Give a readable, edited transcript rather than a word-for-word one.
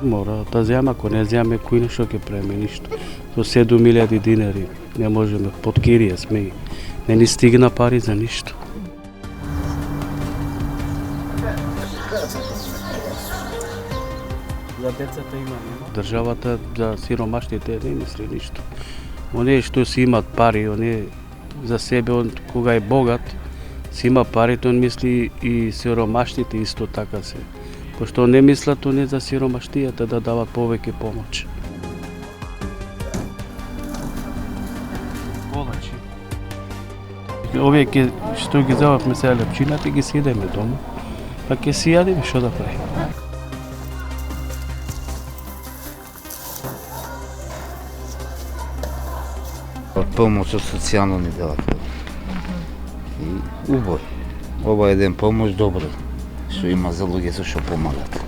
Мора да земе, ако не земе, кој нешто ќе преме ништо. Со 7.000 динари не можеме, под кирија сме и не ни стигна пари за ништо. За децата има нема. Државата за сиромашните не мисли ништо. Оние што си имат пари, оние за себе, он кога е богат, си има парите, он мисли и сиромашните исто така се. Пошто не мислат оние за сиромаштијата да дават повеќе помош. Полачи. Овие што ги зававме сега лепчината, ги сидеме дома, па ќе си јадеме што да правиме. Помош од социјални делател. И убаво. Ова е еден помош добро, што има за луѓето што помагат.